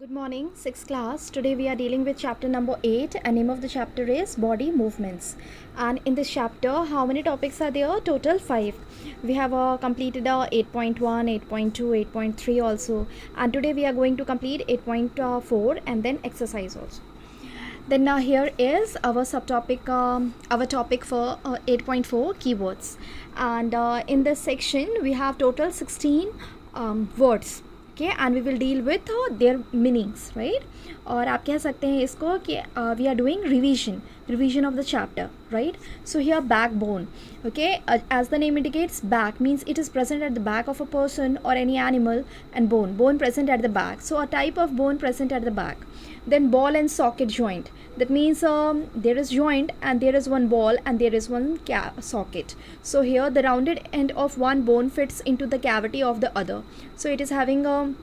Good morning, 6th class. Today we are dealing with chapter number 8 and name of the chapter is body movements. And in this chapter, how many topics are there? Total 5. We have completed 8.1, 8.2, 8.3 also. And today we are going to complete 8.4 and then exercise also. Then now here is our subtopic, our topic for 8.4 keywords. And in this section, we have total 16 words. Okay, and we will deal with their meanings, right? और आप कह सकते हैं इसको कि we are doing revision of the chapter, right? So here backbone, okay, as the name indicates, back means it is present at the back of a person or any animal, and bone present at the back, so a type of bone present at the back. Then ball and socket joint, that means there is joint and there is one ball and there is one socket. So here the rounded end of one bone fits into the cavity of the other, so it is having a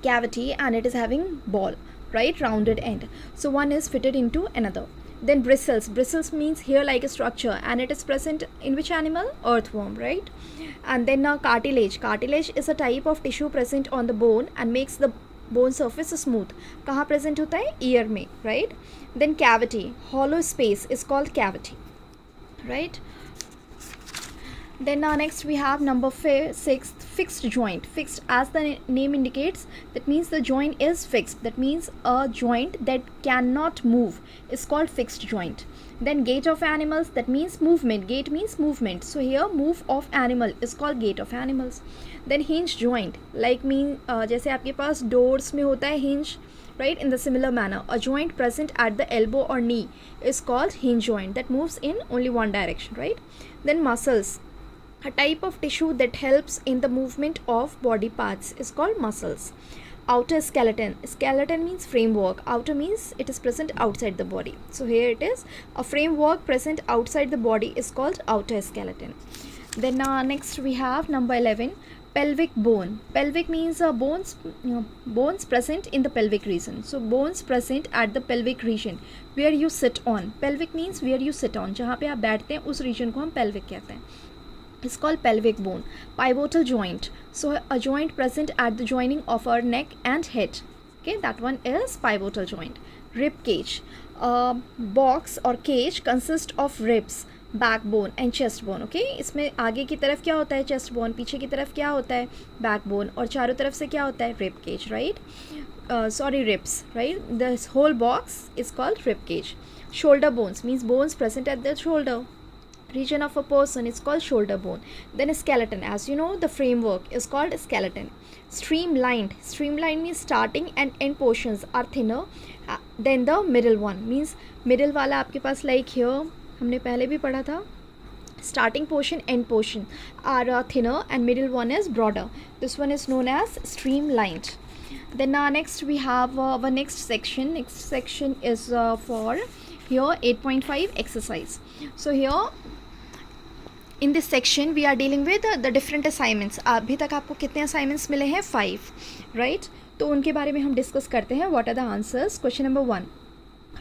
cavity and it is having ball, right? Rounded end, so one is fitted into another. Then bristles means hair like a structure and it is present in which animal? Earthworm, right? And then cartilage is a type of tissue present on the bone and makes the bone surface smooth. कहाँ present होता है? Ear में, right? Then cavity, hollow space is called cavity, right? Then next we have number 6, fixed joint. Fixed, as the name indicates, that means the joint is fixed. That means a joint that cannot move is called fixed joint. Then gait of animals, that means movement. Gait means movement. So here move of animal is called gait of animals. Then hinge joint, like जैसे आपके पास doors में होता है hinge, right? In the similar manner, a joint present at the elbow or knee is called hinge joint, that moves in only one direction, right? Then muscles, a type of tissue that helps in the movement of body parts is called muscles. Outer skeleton means framework. Outer means it is present outside the body, so here it is a framework present outside the body is called outer skeleton. Then next we have number 11, pelvic bone. Pelvic means bones present in the pelvic region, so bones present at the pelvic region where you sit on. Pelvic means where you sit on, जहाँ पे आप बैठते हैं उस region को हम pelvic कहते हैं. It's called pelvic bone. Pivotal joint, so a joint present at the joining of our neck and head, okay, that one is pivotal joint. Rib cage, box or cage consists of ribs, backbone and chest bone. Okay, इसमें आगे की तरफ क्या होता है? chest bone. पीछे की तरफ क्या होता है? backbone. और चारों तरफ से क्या होता है? rib cage, right? Ribs, right? This whole box is called rib cage. Shoulder bones means bones present at the shoulder region of a person is called shoulder bone. Then a skeleton, as you know, the framework is called skeleton. Streamlined means starting and end portions are thinner than the middle one, means middle वाला आपके पास like here हमने पहले भी पढ़ा था, starting portion end portion are thinner and middle one is broader. This one is known as streamlined. Then next we have our next section is for here 8.5 exercise. So here in this section we are dealing with the different assignments. अभी तक आपको कितने assignments मिले हैं? 5, right? तो उनके बारे में हम डिस्कस करते हैं. What are the answers? Question number 1,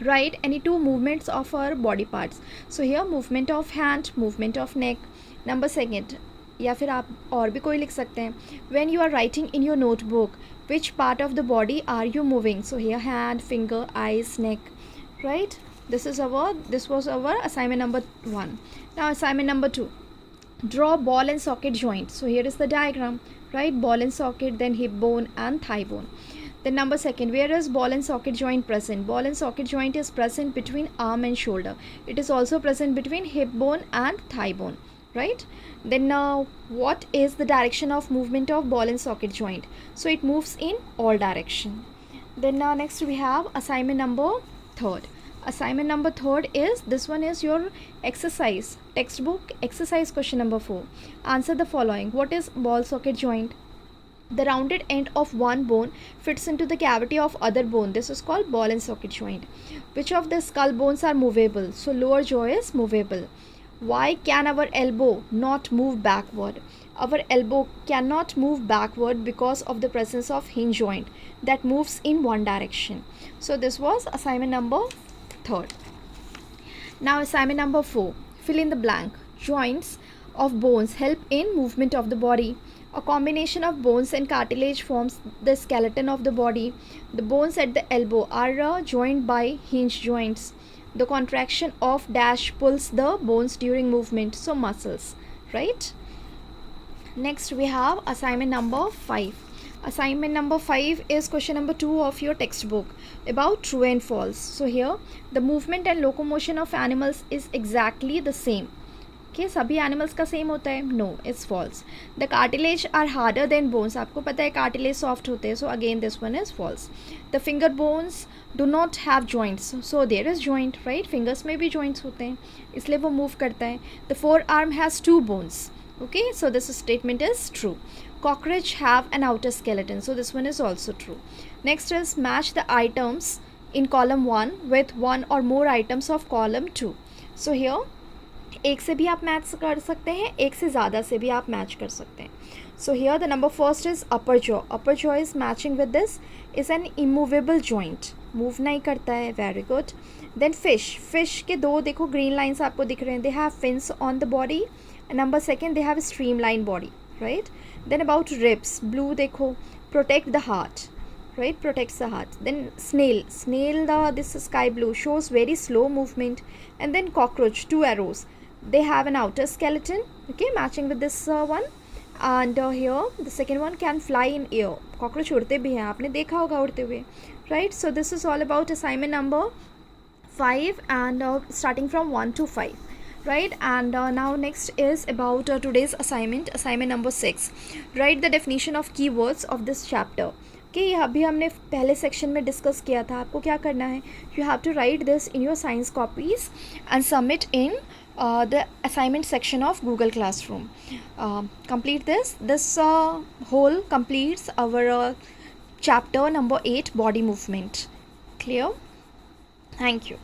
write any 2 movements of our body parts. So here movement of hand, movement of neck. Number 2, या फिर आप और भी कोई लिख सकते हैं. When you are writing in your notebook, which part of the body are you moving? So here hand, finger, eyes, neck, right? This was our assignment number 1. Now assignment number 2, draw ball and socket joint. So here is the diagram, right? Ball and socket, then hip bone and thigh bone. Then number 2, where is ball and socket joint present? Ball and socket joint is present between arm and shoulder. It is also present between hip bone and thigh bone, right? Then now what is the direction of movement of ball and socket joint? So it moves in all direction. Then next we have assignment number 3. Assignment number 3 is, this one is your exercise textbook exercise question number 4. Answer the following. What is ball socket joint? The rounded end of one bone fits into the cavity of other bone. This is called ball and socket joint. Which of the skull bones are movable? So lower jaw is movable. Why can our elbow not move backward? Our elbow cannot move backward because of the presence of hinge joint that moves in one direction. So this was assignment number 3. Now assignment number 4, fill in the blank. Joints of bones help in movement of the body. A combination of bones and cartilage forms the skeleton of the body. The bones at the elbow are joined by hinge joints. The contraction of dash pulls the bones during movement, so muscles, right? Next we have assignment number 5. Assignment number 5 is question number 2 of your textbook about true and false. So here the movement and locomotion of animals is exactly the same. Okay, सभी animals का same होता है? No, it's false. The cartilage are harder than bones. आपको पता है cartilage soft होते हैं, so again this one is false. The finger bones do not have joints, so there is joint, right? Fingers में भी joints होते हैं, इसलिए वो मूव करता है. The four arm has 2 bones. Okay, so this statement is true. Cockroach have an outer skeleton, so this one is also true. Next is match the items in column 1 with one or more items of column 2. So here एक से भी आप match कर सकते हैं, एक से ज़्यादा से भी आप मैच कर सकते हैं. So here the number first is upper jaw. Upper jaw is matching with this, is an immovable joint, move नहीं करता है. Very good. Then fish. Fish के 2 देखो ग्रीन लाइन्स आपको दिख रहे हैं. They have fins on the body. Number second, they have streamline body, right? Then about ribs, blue देखो, protect the heart, right? Protects the heart. Then snail, this sky blue shows very slow movement. And then cockroach, 2 arrows, they have an outer skeleton, okay, matching with this one. And here the second one can fly in air. cockroach उड़ते भी हैं, आपने देखा होगा उड़ते हुए, right? So this is all about assignment number 5 and starting from 1 to 5. Right, and now next is about today's assignment number 6. Write the definition of keywords of this chapter. Okay, अभी हमने पहले सेक्शन में discuss किया था. आपको क्या करना है? You have to write this in your science copies and submit in the assignment section of Google Classroom. Complete this whole completes our chapter number 8, body movement. Clear? Thank you.